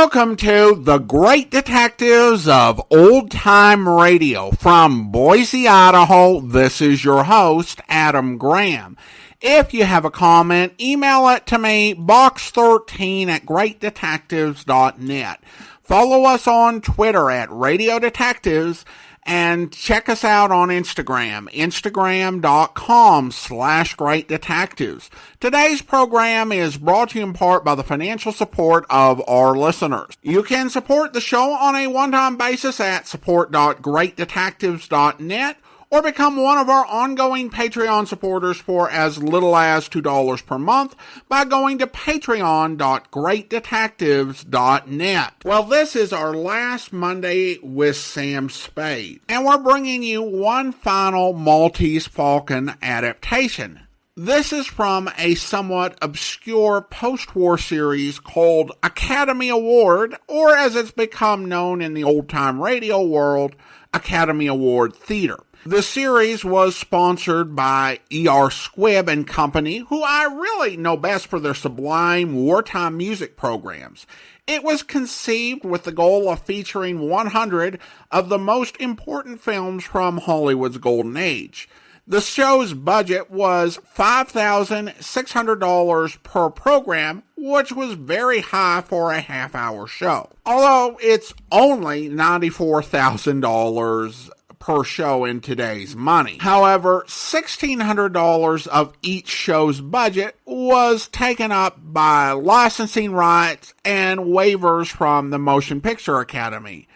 Welcome to the Great Detectives of Old Time Radio. From Boise, Idaho, this is your host, Adam Graham. If you have a comment, email it to me, box13@greatdetectives.net. Follow us on Twitter at Radio Detectives, and check us out on Instagram, instagram.com/Great Detectives. Today's program is brought to you in part by the financial support of our listeners. You can support the show on a one-time basis at support.greatdetectives.net or become one of our ongoing Patreon supporters for as little as $2 per month by going to patreon.greatdetectives.net. Well, this is our last Monday with Sam Spade, and we're bringing you one final Maltese Falcon adaptation. This is from a somewhat obscure post-war series called Academy Award, or as it's become known in the old-time radio world, Academy Award Theater. The series was sponsored by E.R. Squibb and Company, who I really know best for their sublime wartime music programs. It was conceived with the goal of featuring 100 of the most important films from Hollywood's golden age. The show's budget was $5,600 per program, which was very high for a half-hour show. Although it's only $94,000 per show in today's money. However, $1,600 of each show's budget was taken up by licensing rights and waivers from the Motion Picture Academy.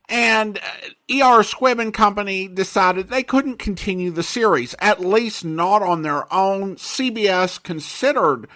And E.R. Squibb and Company decided they couldn't continue the series, at least not on their own. CBS considered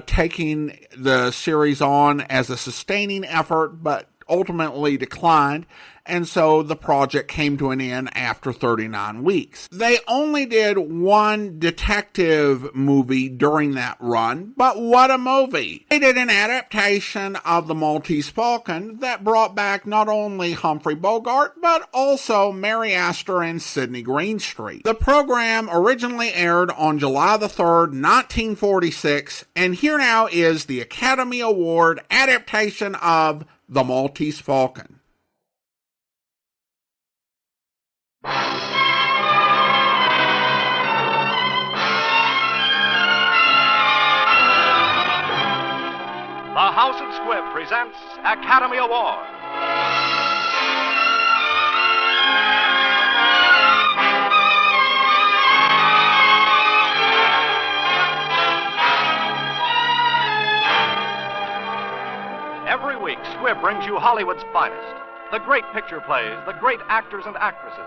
taking the series on as a sustaining effort, but ultimately declined, and so the project came to an end after 39 weeks. They only did one detective movie during that run, but what a movie! They did an adaptation of the Maltese Falcon that brought back not only Humphrey Bogart, but also Mary Astor and Sidney Greenstreet. The program originally aired on July the 3rd, 1946, and here now is the Academy Award adaptation of The Maltese Falcon. The House of Squibb presents Academy Award. Every week, Squibb brings you Hollywood's finest. The great picture plays, the great actors and actresses.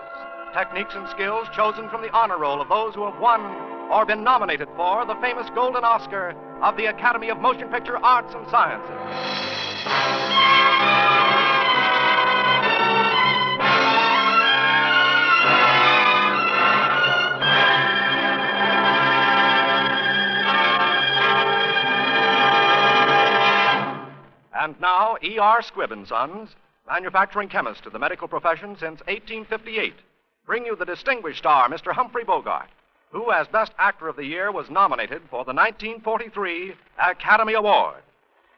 Techniques and skills chosen from the honor roll of those who have won or been nominated for the famous Golden Oscar of the Academy of Motion Picture Arts and Sciences. And now, E.R. Squibb & Sons, manufacturing chemist to the medical profession since 1858, bring you the distinguished star, Mr. Humphrey Bogart, who, as Best Actor of the Year, was nominated for the 1943 Academy Award.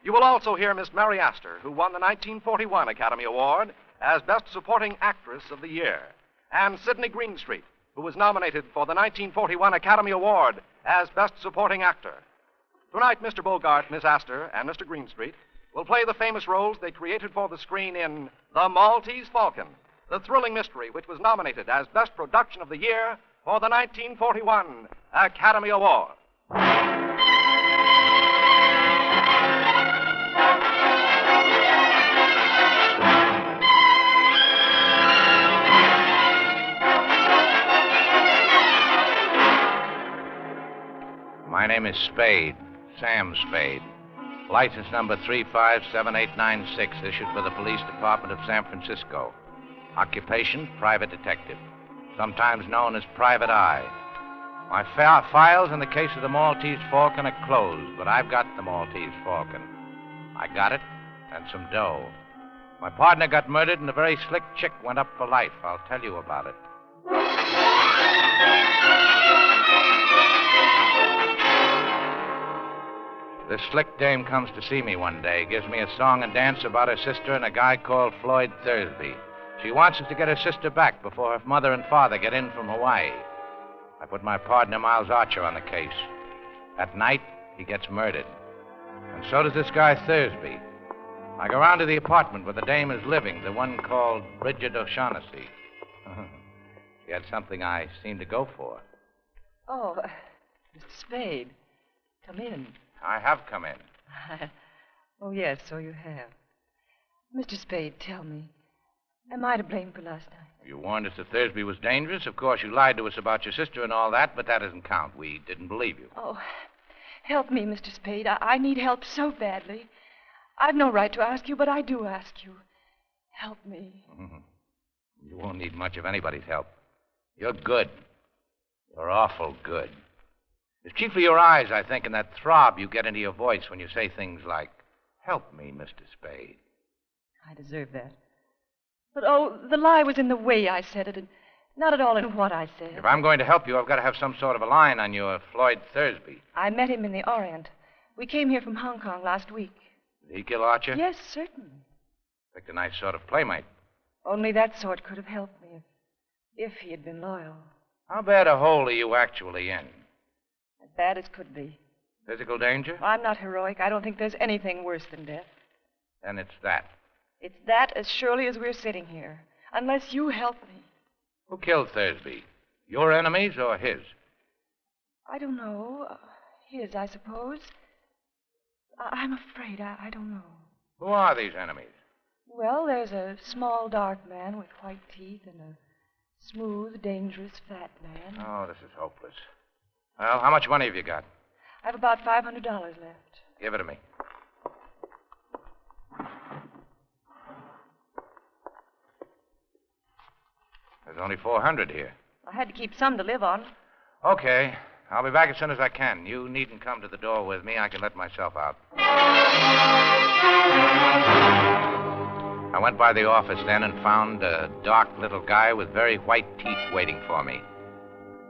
You will also hear Miss Mary Astor, who won the 1941 Academy Award as Best Supporting Actress of the Year, and Sidney Greenstreet, who was nominated for the 1941 Academy Award as Best Supporting Actor. Tonight, Mr. Bogart, Miss Astor, and Mr. Greenstreet will play the famous roles they created for the screen in The Maltese Falcon, the thrilling mystery which was nominated as Best Production of the Year for the 1941 Academy Award. My name is Spade, Sam Spade. License number 357896, issued for the Police Department of San Francisco. Occupation, private detective, sometimes known as Private Eye. My files in the case of the Maltese Falcon are closed, but I've got the Maltese Falcon. I got it, and some dough. My partner got murdered, and a very slick chick went up for life. I'll tell you about it. This slick dame comes to see me one day, gives me a song and dance about her sister and a guy called Floyd Thursby. She wants us to get her sister back before her mother and father get in from Hawaii. I put my partner, Miles Archer, on the case. At night, he gets murdered. And so does this guy Thursby. I go round to the apartment where the dame is living, the one called Brigid O'Shaughnessy. She had something I seemed to go for. Oh, Mr. Spade, come in. I have come in. Oh, yes, so you have. Mr. Spade, tell me, am I to blame for last night? You warned us that Thursby was dangerous. Of course, you lied to us about your sister and all that, but that doesn't count. We didn't believe you. Oh, help me, Mr. Spade. I need help so badly. I've no right to ask you, but I do ask you. Help me. Mm-hmm. You won't need much of anybody's help. You're good. You're awful good. It's chiefly your eyes, I think, and that throb you get into your voice when you say things like, "Help me, Mr. Spade." I deserve that. But, oh, the lie was in the way I said it, and not at all in what I said. If I'm going to help you, I've got to have some sort of a line on your Floyd Thursby. I met him in the Orient. We came here from Hong Kong last week. Did he kill Archer? Yes, certainly. Picked a nice sort of playmate. Only that sort could have helped me if he had been loyal. How bad a hole are you actually in? As bad as could be. Physical danger? I'm not heroic. I don't think there's anything worse than death. Then it's that. It's that as surely as we're sitting here. Unless you help me. Who killed Thursby? Your enemies or his? I don't know. His, I suppose. I'm afraid. I don't know. Who are these enemies? Well, there's a small, dark man with white teeth and a smooth, dangerous, fat man. Oh, this is hopeless. Well, how much money have you got? I have about $500 left. Give it to me. There's only 400 here. I had to keep some to live on. Okay. I'll be back as soon as I can. You needn't come to the door with me. I can let myself out. I went by the office then and found a dark little guy with very white teeth waiting for me.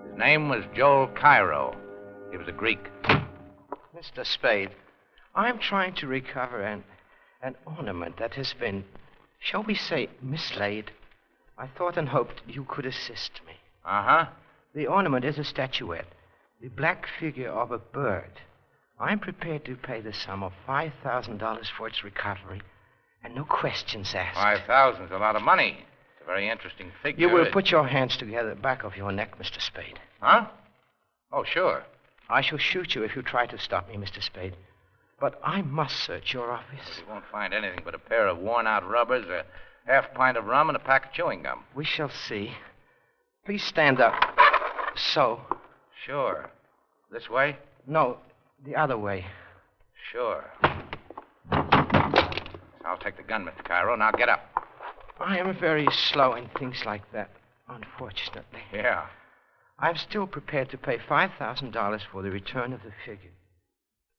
His name was Joel Cairo. He was a Greek. Mr. Spade, I'm trying to recover an ornament that has been, shall we say, mislaid. I thought and hoped you could assist me. Uh-huh. The ornament is a statuette, the black figure of a bird. I'm prepared to pay the sum of $5,000 for its recovery, and no questions asked. 5,000's a lot of money. It's a very interesting figure. You will put your hands together at the back of your neck, Mr. Spade. Huh? Oh, sure. I shall shoot you if you try to stop me, Mr. Spade. But I must search your office. But you won't find anything but a pair of worn-out rubbers, a half pint of rum, and a pack of chewing gum. We shall see. Please stand up. So. Sure. This way? No, the other way. Sure. I'll take the gun, Mr. Cairo. Now get up. I am very slow in things like that, unfortunately. Yeah. I'm still prepared to pay $5,000 for the return of the figure.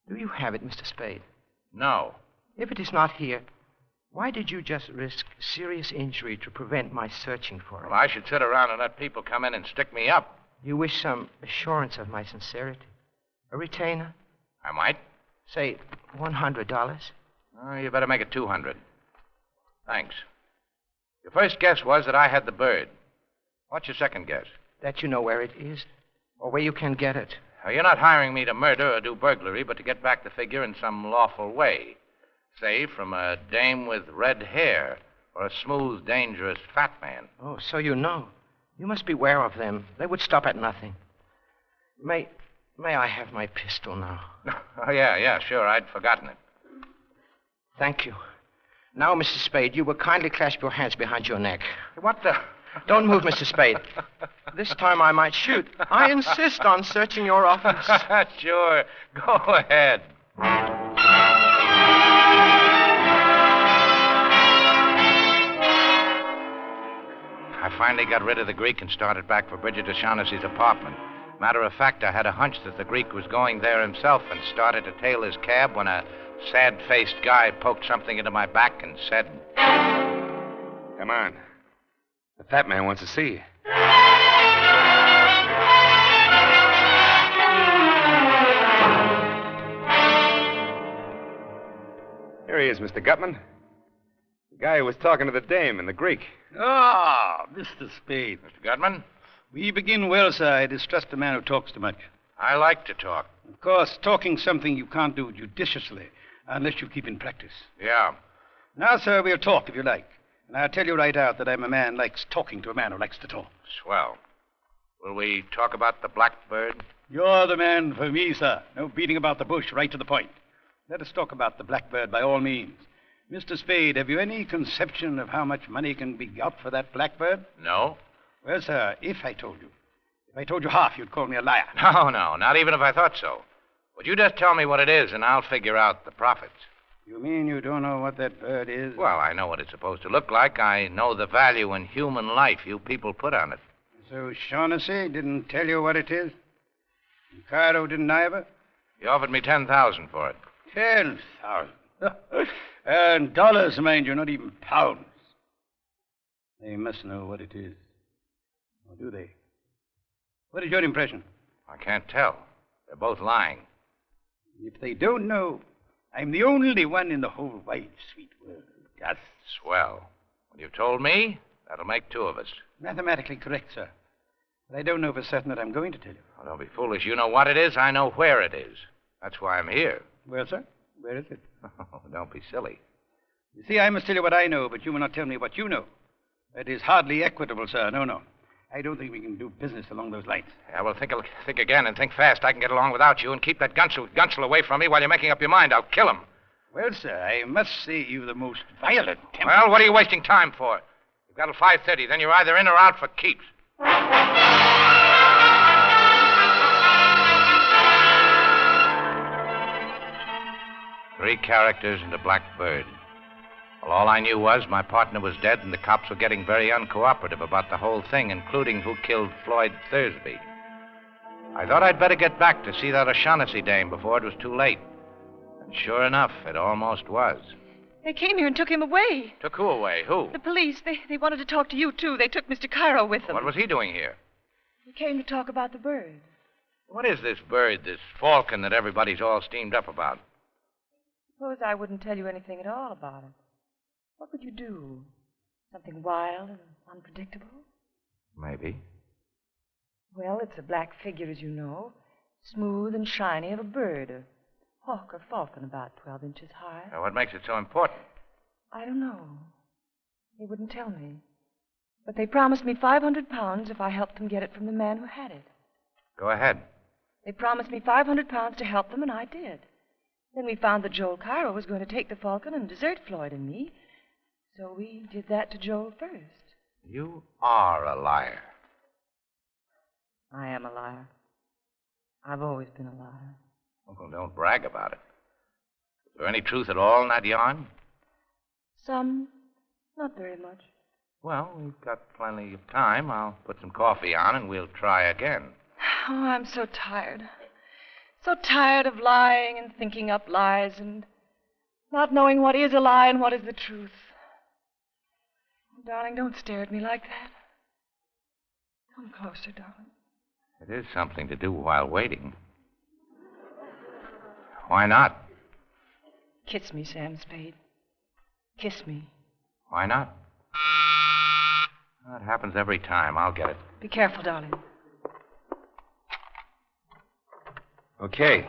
Do you have it, Mr. Spade? No. If it is not here, why did you just risk serious injury to prevent my searching for it? Well, I should sit around and let people come in and stick me up. You wish some assurance of my sincerity? A retainer? I might. Say, $100? Oh, you better make it 200. Thanks. Your first guess was that I had the bird. What's your second guess? That you know where it is, or where you can get it. Now, you're not hiring me to murder or do burglary, but to get back the figure in some lawful way. Say, from a dame with red hair, or a smooth, dangerous, fat man. Oh, so you know. You must beware of them. They would stop at nothing. May I have my pistol now? Oh, yeah, sure. I'd forgotten it. Thank you. Now, Mr. Spade, you will kindly clasp your hands behind your neck. What the... Don't move, Mr. Spade. This time I might shoot. I insist on searching your office. Sure. Go ahead. I finally got rid of the Greek and started back for Brigid O'Shaughnessy's apartment. Matter of fact, I had a hunch that the Greek was going there himself and started to tail his cab when a sad-faced guy poked something into my back and said... Come on. The fat man wants to see you. There he is, Mr. Gutman. The guy who was talking to the dame in the Greek. Ah, Mr. Spade. Mr. Gutman? We begin well, sir. I distrust a man who talks too much. I like to talk. Of course, talking's something you can't do judiciously unless you keep in practice. Yeah. Now, sir, we'll talk if you like. And I'll tell you right out that I'm a man who likes talking to a man who likes to talk. Swell. Will we talk about the blackbird? You're the man for me, sir. No beating about the bush, right to the point. Let us talk about the blackbird by all means. Mr. Spade, have you any conception of how much money can be got for that blackbird? No. Well, sir, if I told you half, you'd call me a liar. No, not even if I thought so. Would you just tell me what it is, and I'll figure out the profits? You mean you don't know what that bird is? Well, I know what it's supposed to look like. I know the value in human life you people put on it. So Shaughnessy didn't tell you what it is? And Cairo didn't either? He offered me $10,000 for it. 10,000. And dollars, mind you, not even pounds. They must know what it is. Or do they? What is your impression? I can't tell. They're both lying. If they don't know, I'm the only one in the whole wide, sweet world. That's swell. When you've told me, that'll make two of us. Mathematically correct, sir. But I don't know for certain that I'm going to tell you. Oh, don't be foolish. You know what it is. I know where it is. That's why I'm here. Well, sir, where is it? Oh, don't be silly. You see, I must tell you what I know, but you will not tell me what you know. That is hardly equitable, sir. No. I don't think we can do business along those lines. Yeah, well, think again and think fast. I can get along without you and keep that Gunsel away from me while you're making up your mind. I'll kill him. Well, sir, I must say you've the most violent temper. Well, what are you wasting time for? You've got till 5:30. Then you're either in or out for keeps. 3 characters and a blackbird. Well, all I knew was my partner was dead and the cops were getting very uncooperative about the whole thing, including who killed Floyd Thursby. I thought I'd better get back to see that O'Shaughnessy dame before it was too late. And sure enough, it almost was. They came here and took him away. Took who away? Who? The police. They wanted to talk to you, too. They took Mr. Cairo with them. What was he doing here? He came to talk about the bird. What is this bird, this Falcon that everybody's all steamed up about? Suppose I wouldn't tell you anything at all about it. What would you do? Something wild and unpredictable? Maybe. Well, it's a black figure, as you know. Smooth and shiny of a bird. A hawk or falcon about 12 inches high. Now, what makes it so important? I don't know. They wouldn't tell me. But they promised me £500 if I helped them get it from the man who had it. Go ahead. They promised me £500 to help them, and I did. Then we found that Joel Cairo was going to take the Falcon and desert Floyd and me. So we did that to Joel first. You are a liar. I am a liar. I've always been a liar. Well, don't brag about it. Is there any truth at all in that yarn? Some. Not very much. Well, we've got plenty of time. I'll put some coffee on and we'll try again. Oh, I'm so tired. So tired of lying and thinking up lies and not knowing what is a lie and what is the truth. Oh, darling, don't stare at me like that. Come closer, darling. It is something to do while waiting. Why not? Kiss me, Sam Spade. Kiss me. Why not? That happens every time. I'll get it. Be careful, darling. Okay.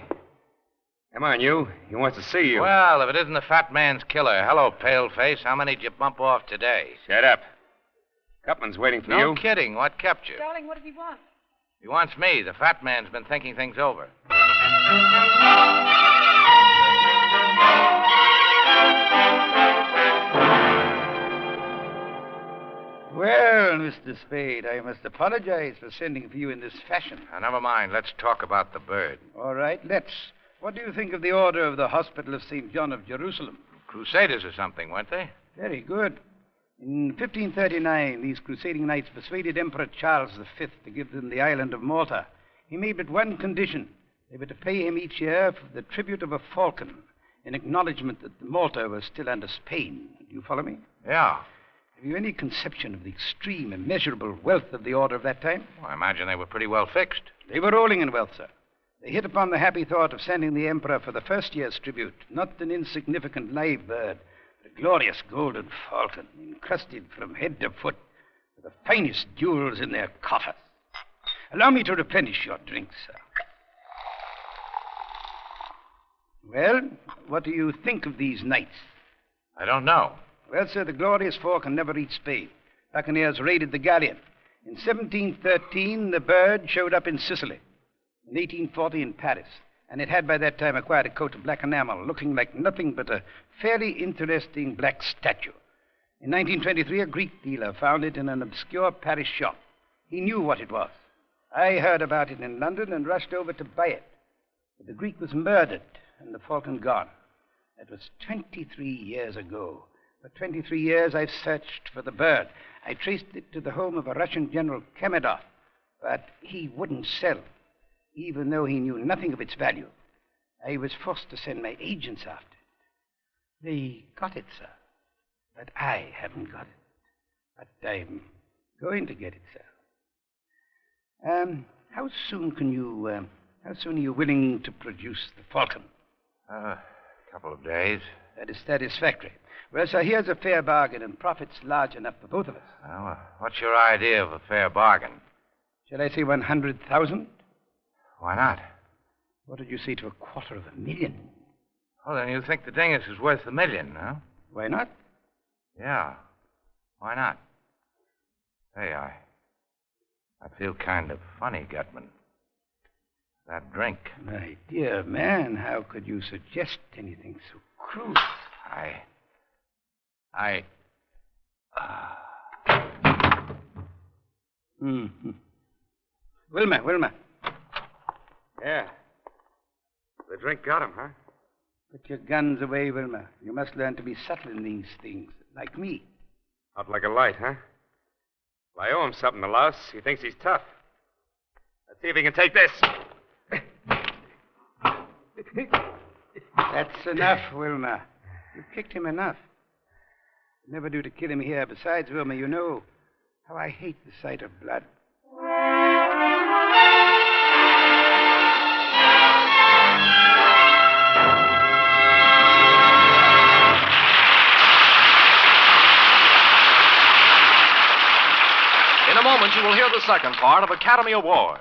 Come on, you. He wants to see you. Well, if it isn't the fat man's killer. Hello, paleface. How many did you bump off today? Shut up. Gutman's waiting for you. No kidding. What kept you? Darling, what does he want? He wants me. The fat man's been thinking things over. Well, Mr. Spade, I must apologize for sending for you in this fashion. Now, never mind. Let's talk about the bird. All right, let's. What do you think of the order of the Hospital of St. John of Jerusalem? Crusaders or something, weren't they? Very good. In 1539, these crusading knights persuaded Emperor Charles V to give them the island of Malta. He made but one condition. They were to pay him each year for the tribute of a falcon, in acknowledgement that Malta was still under Spain. Do you follow me? Yeah. Have you any conception of the extreme, immeasurable wealth of the order of that time? Well, I imagine they were pretty well fixed. They were rolling in wealth, sir. They hit upon the happy thought of sending the Emperor for the first year's tribute, not an insignificant live bird, but a glorious golden falcon, encrusted from head to foot with the finest jewels in their coffers. Allow me to replenish your drink, sir. Well, what do you think of these knights? I don't know. Well, sir, the glorious Falcon never reached Spade. Buccaneers raided the galleon. In 1713, the bird showed up in Sicily. In 1840, in Paris. And it had by that time acquired a coat of black enamel, looking like nothing but a fairly interesting black statue. In 1923, a Greek dealer found it in an obscure Paris shop. He knew what it was. I heard about it in London and rushed over to buy it. But the Greek was murdered and the Falcon gone. That was 23 years ago. For 23 years, I've searched for the bird. I traced it to the home of a Russian General Kemedov, but he wouldn't sell, even though he knew nothing of its value. I was forced to send my agents after it. They got it, sir, but I haven't got it. But I'm going to get it, sir. How soon are you willing to produce the Falcon? A couple of days. That is satisfactory. Well, sir, here's a fair bargain and profits large enough for both of us. Well, what's your idea of a fair bargain? Shall I say 100,000? Why not? What did you say to $250,000? Oh, then you think the dingus is worth $1 million, huh? Why not? Yeah. Why not? Hey, I feel kind of funny, Gutman. That drink. My dear man, how could you suggest anything so cruel? Wilma. Yeah. The drink got him, huh? Put your guns away, Wilma. You must learn to be subtle in these things, like me. Out like a light, huh? Well, I owe him something, the louse. He thinks he's tough. Let's see if he can take this. That's enough, Wilma. You've kicked him enough. It'd never do to kill him here. Besides, Wilma, you know how I hate the sight of blood. In a moment, you will hear the second part of Academy Award.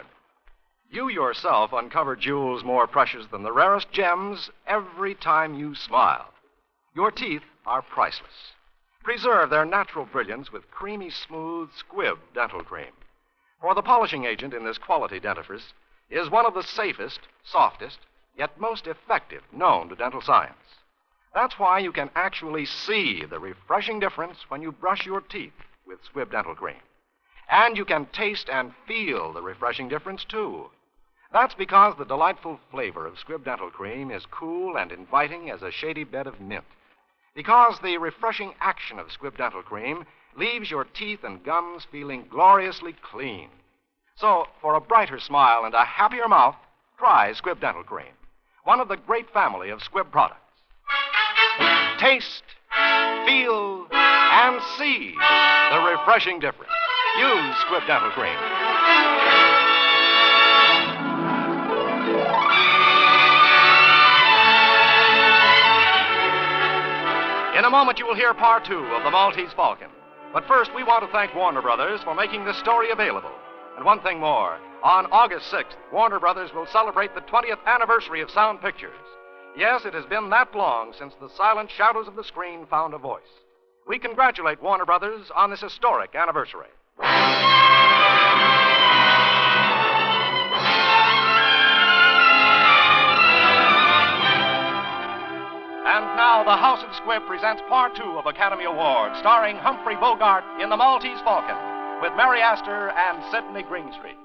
You yourself uncover jewels more precious than the rarest gems every time you smile. Your teeth are priceless. Preserve their natural brilliance with creamy, smooth Squibb dental cream. For the polishing agent in this quality dentifrice is one of the safest, softest, yet most effective known to dental science. That's why you can actually see the refreshing difference when you brush your teeth with Squibb dental cream. And you can taste and feel the refreshing difference, too. That's because the delightful flavor of Squibb dental cream is cool and inviting as a shady bed of mint. Because the refreshing action of Squibb dental cream leaves your teeth and gums feeling gloriously clean. So, for a brighter smile and a happier mouth, try Squibb dental cream, one of the great family of Squibb products. Taste, feel, and see the refreshing difference. Use Squibb dental cream. In a moment, you will hear part 2 of the Maltese Falcon. But first, we want to thank Warner Brothers for making this story available. And one thing more. On August 6th, Warner Brothers will celebrate the 20th anniversary of Sound Pictures. Yes, it has been that long since the silent shadows of the screen found a voice. We congratulate Warner Brothers on this historic anniversary. And now, the House of Squibb presents part 2 of Academy Award, starring Humphrey Bogart in The Maltese Falcon, with Mary Astor and Sidney Greenstreet.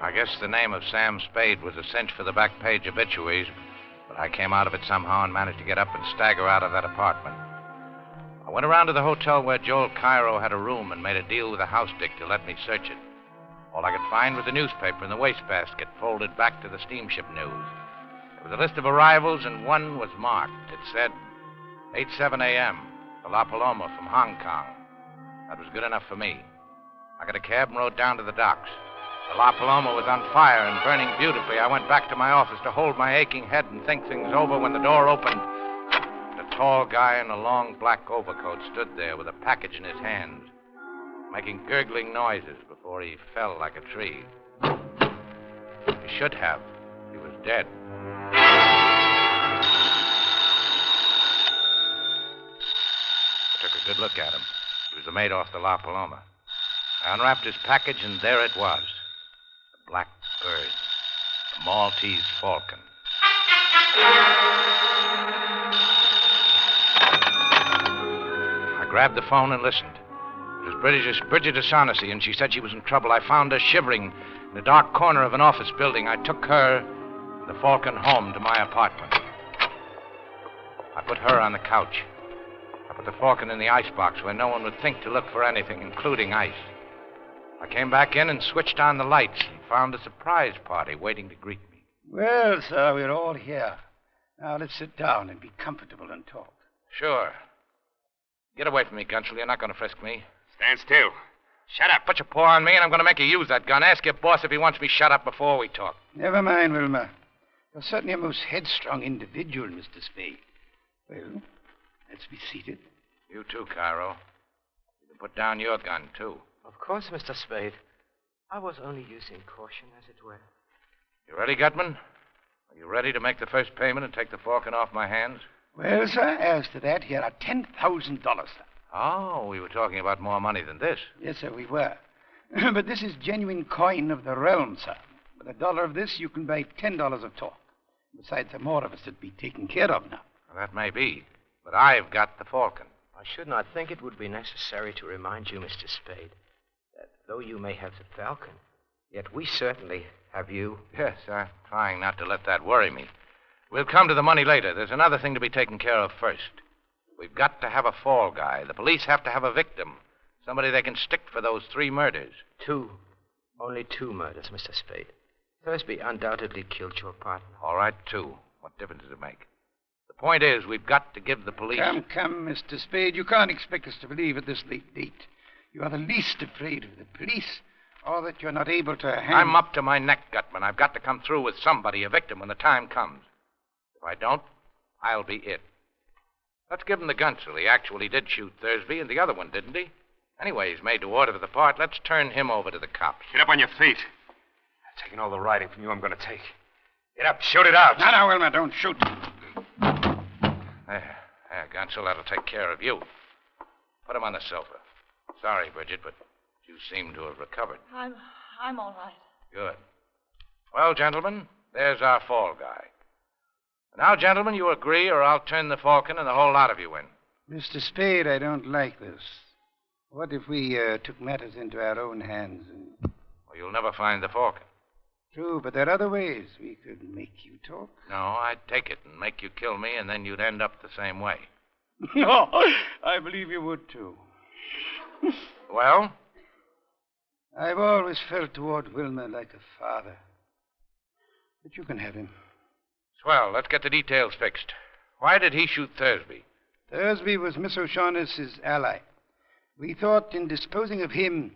I guess the name of Sam Spade was a cinch for the back page obituaries, but I came out of it somehow and managed to get up and stagger out of that apartment. I went around to the hotel where Joel Cairo had a room and made a deal with the house dick to let me search it. All I could find was a newspaper in the wastebasket folded back to the steamship news. There was a list of arrivals, and one was marked. It said, 8:07 a.m., the La Paloma from Hong Kong. That was good enough for me. I got a cab and rode down to the docks. The La Paloma was on fire and burning beautifully. I went back to my office to hold my aching head and think things over when the door opened. A tall guy in a long black overcoat stood there with a package in his hands, making gurgling noises before he fell like a tree. He should have. He was dead. I took a good look at him. He was the mate off the La Paloma. I unwrapped his package, and there it was. The black bird. The Maltese Falcon. I grabbed the phone and listened. It was Brigid O'Shaughnessy, and she said she was in trouble. I found her shivering in a dark corner of an office building. I took her and the Falcon home to my apartment. I put her on the couch. I put the Falcon in the icebox where no one would think to look for anything, including ice. I came back in and switched on the lights and found a surprise party waiting to greet me. Well, sir, we're all here. Now, let's sit down and be comfortable and talk. Sure. Get away from me, Gunsel. You're not going to frisk me. Stand still. Shut up. Put your paw on me, and I'm going to make you use that gun. Ask your boss if he wants me shut up before we talk. Never mind, Wilma. You're certainly a most headstrong individual, Mr. Spade. Well, let's be seated. You too, Cairo. You can put down your gun, too. Of course, Mr. Spade. I was only using caution, as it were. You ready, Gutman? Are you ready to make the first payment and take the Falcon off my hands? Well, sir, as to that, here are $10,000, sir. Oh, we were talking about more money than this. Yes, sir, we were. But this is genuine coin of the realm, sir. With $1 of this, you can buy $10 of talk. Besides, there are more of us that be taken care of now. Well, that may be, but I've got the Falcon. I should not think it would be necessary to remind you, Mr. Spade, that though you may have the Falcon, yet we certainly have you. Yes, I'm trying not to let that worry me. We'll come to the money later. There's another thing to be taken care of first. We've got to have a fall guy. The police have to have a victim. Somebody they can stick for those 3 murders. 2. Only 2 murders, Mr. Spade. Thursby undoubtedly killed your partner. All right, 2. What difference does it make? The point is, we've got to give the police... Come, Mr. Spade. You can't expect us to believe at this late date. You are the least afraid of the police, or that you're not able to handle... I'm up to my neck, Gutman. I've got to come through with somebody, a victim, when the time comes. If I don't, I'll be it. Let's give him the Gunsel. He actually did shoot Thursby, and the other one didn't he? Anyway, he's made to order for the part. Let's turn him over to the cops. Get up on your feet. I'm taking all the riding from you I'm going to take. Get up. Shoot it out. No, Wilma, don't shoot. There, Gunsel, that'll take care of you. Put him on the sofa. Sorry, Brigid, but you seem to have recovered. I'm all right. Good. Well, gentlemen, there's our fall guy. Now, gentlemen, you agree, or I'll turn the Falcon and the whole lot of you in. Mr. Spade, I don't like this. What if we took matters into our own hands and... Well, you'll never find the Falcon. True, but there are other ways we could make you talk. No, I'd take it and make you kill me, and then you'd end up the same way. No, I believe you would, too. Well? I've always felt toward Wilma like a father. But you can have him. Swell. Let's get the details fixed. Why did he shoot Thursby? Thursby was Miss O'Shaughnessy's ally. We thought in disposing of him,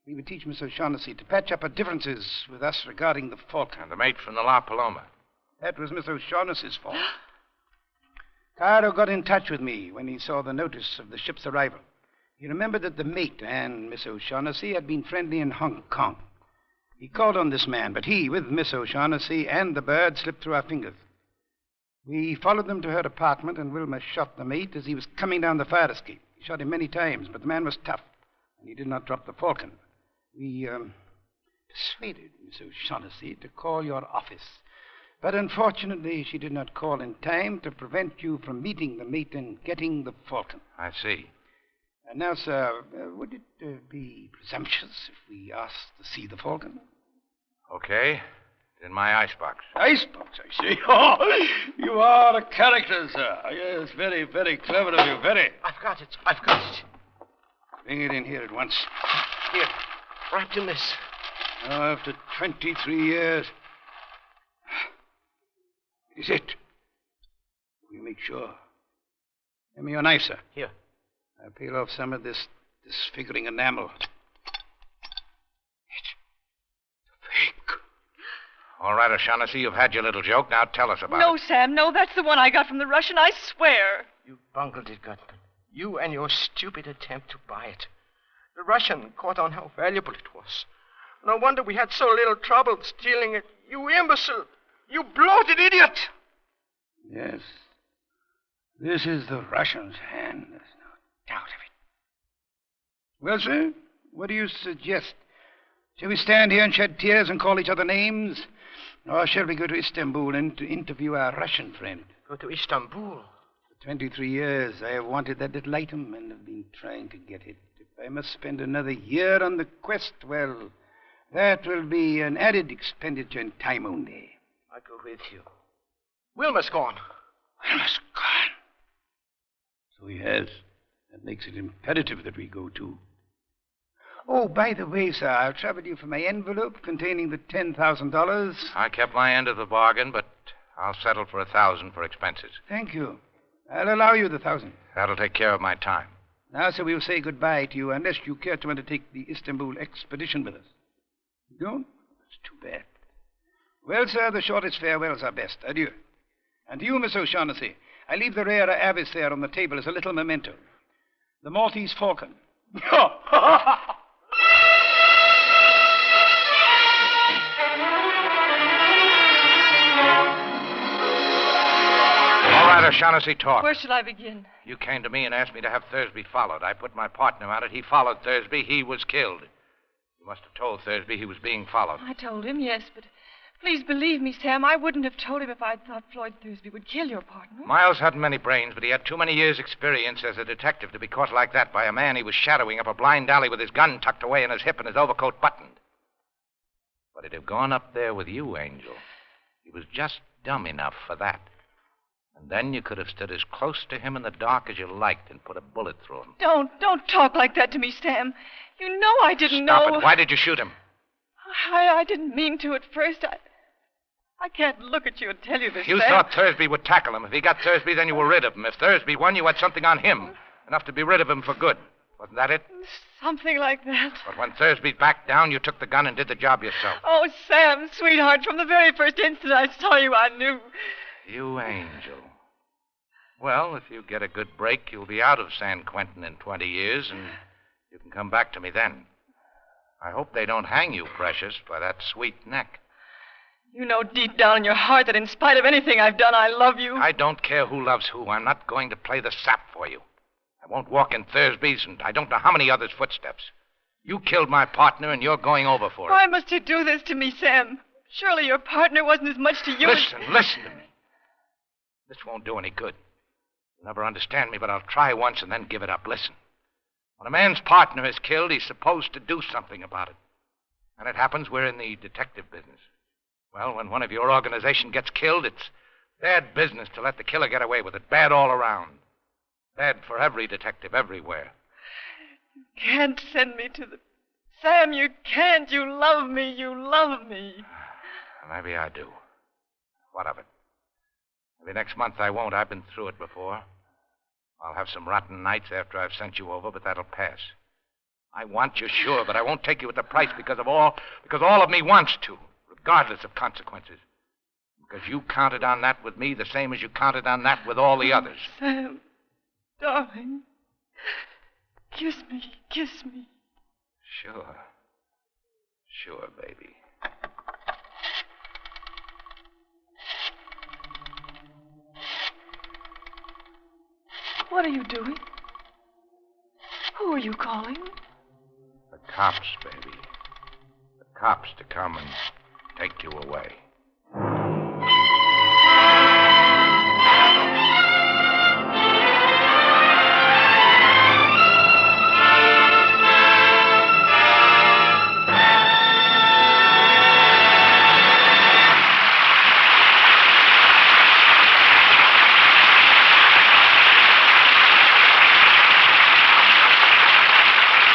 we would teach Miss O'Shaughnessy to patch up her differences with us regarding the Falcon. And the mate from the La Paloma. That was Miss O'Shaughnessy's fault. Cairo got in touch with me when he saw the notice of the ship's arrival. He remembered that the mate and Miss O'Shaughnessy had been friendly in Hong Kong. He called on this man, but he, with Miss O'Shaughnessy and the bird, slipped through our fingers. We followed them to her apartment, and Wilma shot the mate as he was coming down the fire escape. He shot him many times, but the man was tough, and he did not drop the Falcon. We persuaded Miss O'Shaughnessy to call your office, but unfortunately she did not call in time to prevent you from meeting the mate and getting the Falcon. I see. And now, sir, would it be presumptuous if we asked to see the Falcon? Okay. It's in my icebox. Icebox, I see. Oh, you are a character, sir. Yes, very, very clever of you, very. I've got it. Bring it in here at once. Here, wrapped in this. Oh, after 23 years. Is it? We'll make sure. Give me your knife, sir. Here. I'll peel off some of this disfiguring enamel. It's fake. All right, O'Shaughnessy, you've had your little joke. Now tell us about No, it. Sam, no, that's the one I got from the Russian, I swear. You bungled it, Gutman. You and your stupid attempt to buy it. The Russian caught on how valuable it was. No wonder we had so little trouble stealing it. You imbecile! You bloated idiot! Yes. This is the Russian's hand. There's no doubt of it. Well, sir, what do you suggest? Shall we stand here and shed tears and call each other names? Or shall we go to Istanbul and to interview our Russian friend? Go to Istanbul. For 23 years, I have wanted that little item and have been trying to get it. If I must spend another year on the quest, well, that will be an added expenditure in time only. I'll go with you. Wilmer's gone. Wilmer's gone. So he has. That makes it imperative that we go too. Oh, by the way, sir, I'll trouble you for my envelope containing the $10,000. I kept my end of the bargain, but I'll settle for $1,000 for expenses. Thank you. I'll allow you the 1,000. That'll take care of my time. Now, sir, we'll say goodbye to you unless you care to undertake the Istanbul expedition with us. You don't? That's too bad. Well, sir, the shortest farewells are best. Adieu. And to you, Miss O'Shaughnessy, I leave the rare avis there on the table as a little memento. The Maltese Falcon. All right, O'Shaughnessy, talk. Where should I begin? You came to me and asked me to have Thursby followed. I put my partner on it. He followed Thursby. He was killed. You must have told Thursby he was being followed. I told him, yes, but please believe me, Sam, I wouldn't have told him if I'd thought Floyd Thursby would kill your partner. Miles hadn't many brains, but he had too many years' experience as a detective to be caught like that by a man he was shadowing up a blind alley with his gun tucked away in his hip and his overcoat buttoned. But he'd have gone up there with you, Angel. He was just dumb enough for that. And then you could have stood as close to him in the dark as you liked and put a bullet through him. Don't talk like that to me, Sam. You know I didn't know. Stop it. Why did you shoot him? I didn't mean to at first. I can't look at you and tell you this, You Sam. thought Thursby would tackle him. If he got Thursby, then you were rid of him. If Thursby won, you had something on him. Enough to be rid of him for good. Wasn't that it? Something like that. But when Thursby backed down, you took the gun and did the job yourself. Oh, Sam, sweetheart, from the very first instant I saw you, I knew. You angel. Well, if you get a good break, you'll be out of San Quentin in 20 years, and you can come back to me then. I hope they don't hang you, precious, by that sweet neck. You know deep down in your heart that in spite of anything I've done, I love you. I don't care who loves who. I'm not going to play the sap for you. I won't walk in Thursby's, and I don't know how many others' footsteps. You killed my partner, and you're going over for it. Why must you do this to me, Sam? Surely your partner wasn't as much to you Listen to me. This won't do any good. You'll never understand me, but I'll try once and then give it up. Listen. When a man's partner is killed, he's supposed to do something about it. And it happens we're in the detective business. Well, when one of your organization gets killed, it's bad business to let the killer get away with it. Bad all around. Bad for every detective everywhere. You can't send me to the... Sam, you can't. You love me. You love me. Maybe I do. What of it? Maybe next month I won't. I've been through it before. I'll have some rotten nights after I've sent you over, but that'll pass. I want you, sure, but I won't take you at the price because all of me wants to, regardless of consequences. Because you counted on that with me the same as you counted on that with all the others. Sam, darling, kiss me, kiss me. Sure. Sure, baby. What are you doing? Who are you calling? The cops, baby. The cops to come and take you away.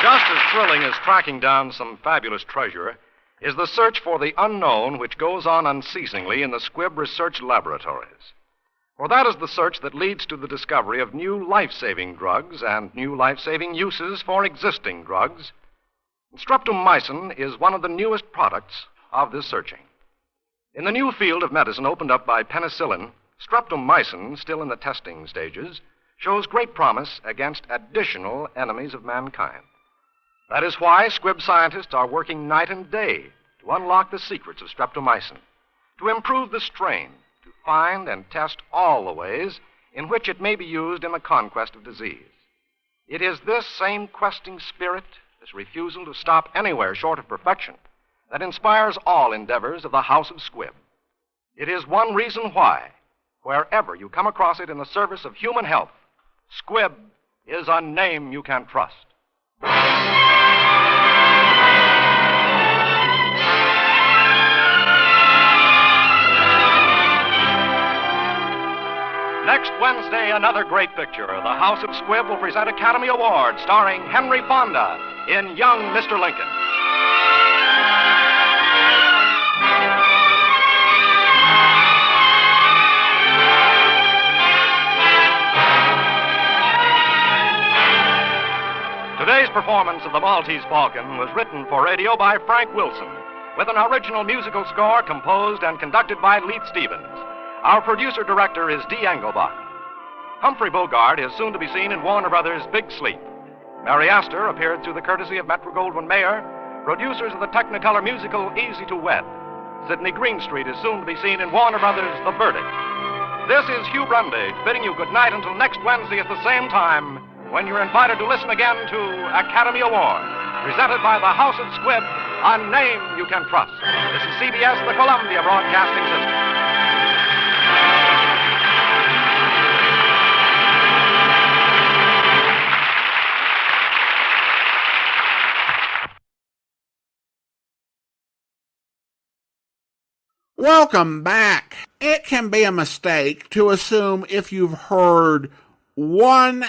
Just as thrilling as tracking down some fabulous treasure, is the search for the unknown which goes on unceasingly in the Squibb Research Laboratories. For that is the search that leads to the discovery of new life-saving drugs and new life-saving uses for existing drugs. Streptomycin is one of the newest products of this searching. In the new field of medicine opened up by penicillin, streptomycin, still in the testing stages, shows great promise against additional enemies of mankind. That is why Squibb scientists are working night and day to unlock the secrets of streptomycin, to improve the strain, to find and test all the ways in which it may be used in the conquest of disease. It is this same questing spirit, this refusal to stop anywhere short of perfection, that inspires all endeavors of the House of Squibb. It is one reason why, wherever you come across it in the service of human health, Squibb is a name you can trust. Next Wednesday, another great picture. The House of Squibb will present Academy Award starring Henry Fonda in Young Mr. Lincoln. Today's performance of the Maltese Falcon was written for radio by Frank Wilson, with an original musical score composed and conducted by Leith Stevens. Our producer-director is D. Engelbach. Humphrey Bogart is soon to be seen in Warner Brothers' Big Sleep. Mary Astor appeared through the courtesy of Metro-Goldwyn-Mayer, producers of the Technicolor musical Easy to Wed. Sidney Greenstreet is soon to be seen in Warner Brothers' The Verdict. This is Hugh Brundage bidding you good night until next Wednesday at the same time, when you're invited to listen again to Academy Award, presented by the House of Squibb, a name you can trust. This is CBS, the Columbia Broadcasting System. Welcome back. It can be a mistake to assume if you've heard one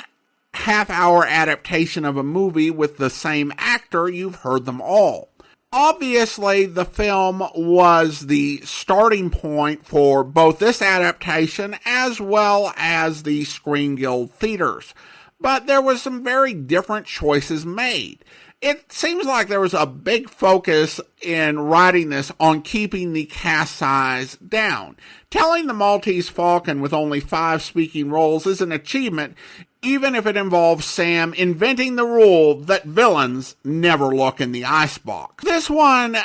half-hour adaptation of a movie with the same actor, you've heard them all. Obviously, the film was the starting point for both this adaptation as well as the Screen Guild theaters, but there was some very different choices made. It seems like there was a big focus in writing this on keeping the cast size down. Telling the Maltese Falcon with only 5 speaking roles is an achievement, even if it involves Sam inventing the rule that villains never look in the icebox. This one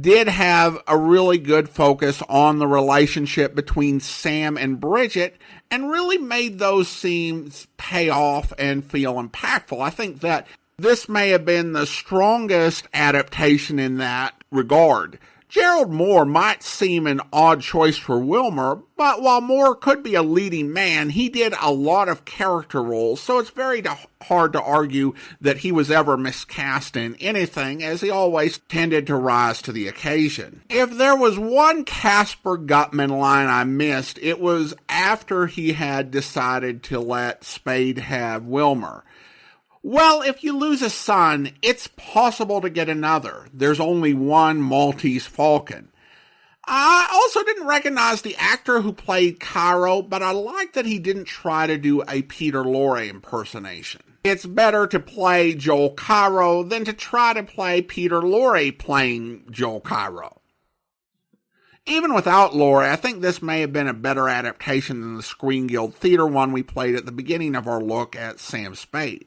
did have a really good focus on the relationship between Sam and Brigid, and really made those scenes pay off and feel impactful. I think that this may have been the strongest adaptation in that regard. Gerald Mohr might seem an odd choice for Wilmer, but while Mohr could be a leading man, he did a lot of character roles, so it's very hard to argue that he was ever miscast in anything, as he always tended to rise to the occasion. If there was one Kasper Gutman line I missed, it was after he had decided to let Spade have Wilmer. Well, if you lose a son, it's possible to get another. There's only one Maltese Falcon. I also didn't recognize the actor who played Cairo, but I like that he didn't try to do a Peter Lorre impersonation. It's better to play Joel Cairo than to try to play Peter Lorre playing Joel Cairo. Even without Lorre, I think this may have been a better adaptation than the Screen Guild Theater one we played at the beginning of our look at Sam Spade.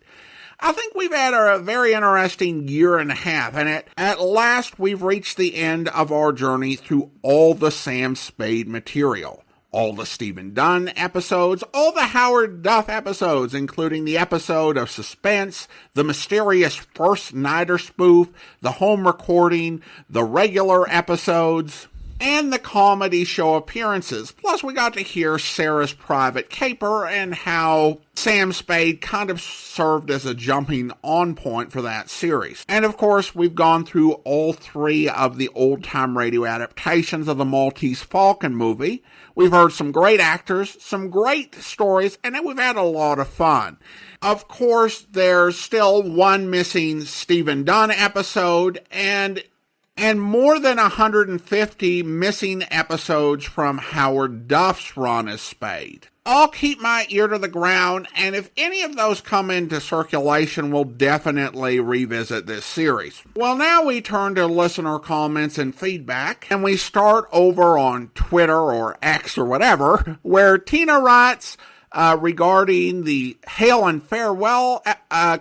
I think we've had a very interesting year and a half, and at last we've reached the end of our journey through all the Sam Spade material. All the Stephen Dunn episodes, all the Howard Duff episodes, including the episode of Suspense, the mysterious First Nighter spoof, the home recording, the regular episodes, and the comedy show appearances. Plus, we got to hear Sarah's private caper and how Sam Spade kind of served as a jumping on point for that series. And of course, we've gone through all 3 of the old-time radio adaptations of the Maltese Falcon movie. We've heard some great actors, some great stories, and then we've had a lot of fun. Of course, there's still one missing Stephen Dunn episode, and and more than 150 missing episodes from Howard Duff's run as Spade. I'll keep my ear to the ground, and if any of those come into circulation, we'll definitely revisit this series. Well, now we turn to listener comments and feedback, and we start over on Twitter or X or whatever, where Tina writes regarding the Hail and Farewell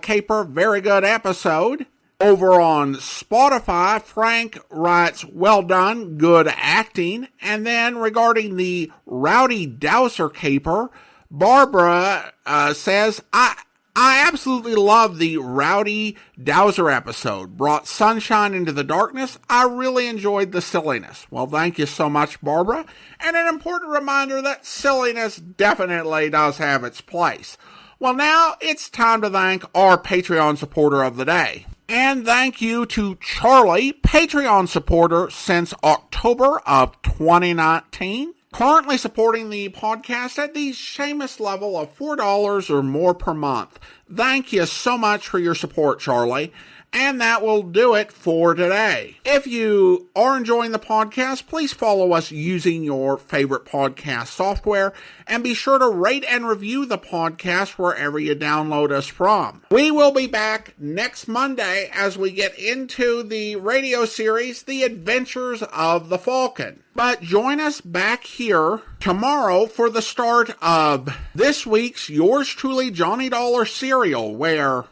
caper, very good episode. Over on Spotify, Frank writes, well done, good acting. And then regarding the Rowdy Dowser caper, Barbara says, I absolutely love the Rowdy Dowser episode. Brought sunshine into the darkness. I really enjoyed the silliness. Well, thank you so much, Barbara. And an important reminder that silliness definitely does have its place. Well, now it's time to thank our Patreon supporter of the day. And thank you to Charlie, Patreon supporter since October of 2019. Currently supporting the podcast at the shameless level of $4 or more per month. Thank you so much for your support, Charlie. And that will do it for today. If you are enjoying the podcast, please follow us using your favorite podcast software, and be sure to rate and review the podcast wherever you download us from. We will be back next Monday as we get into the radio series, The Adventures of the Falcon. But join us back here tomorrow for the start of this week's Yours Truly Johnny Dollar Serial, where...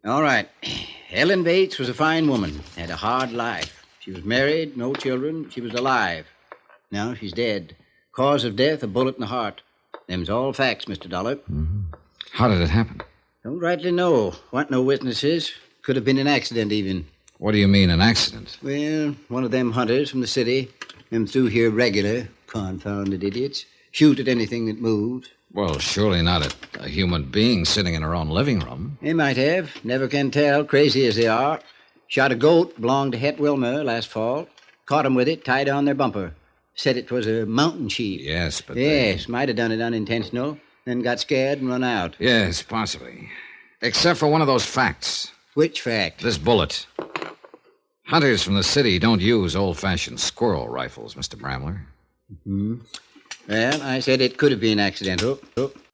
All right. Ellen Bates was a fine woman, had a hard life. She was married, no children, she was alive. Now she's dead. Cause of death, a bullet in the heart. Them's all facts, Mr. Dollar. Mm-hmm. How did it happen? Don't rightly know. Want no witnesses. Could have been an accident, even. What do you mean, an accident? Well, one of them hunters from the city. Them through here regular. Confounded idiots. Shoot at anything that moves. Well, surely not a human being sitting in her own living room. They might have. Never can tell, crazy as they are. Shot a goat, belonged to Het Wilmer last fall. Caught 'em with it, tied on their bumper. Said it was a mountain sheep. Yes, but Yes, might have done it unintentional. Then got scared and run out. Yes, possibly. Except for one of those facts. Which fact? This bullet. Hunters from the city don't use old-fashioned squirrel rifles, Mr. Bramler. Mm-hmm. Well, I said it could have been accidental.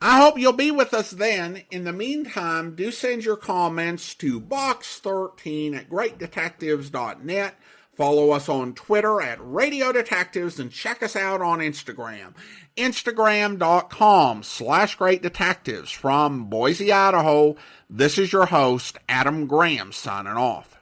I hope you'll be with us then. In the meantime, do send your comments to box13@greatdetectives.net. Follow us on Twitter at Radio Detectives and check us out on Instagram. Instagram.com/greatdetectives. From Boise, Idaho, this is your host, Adam Graham, signing off.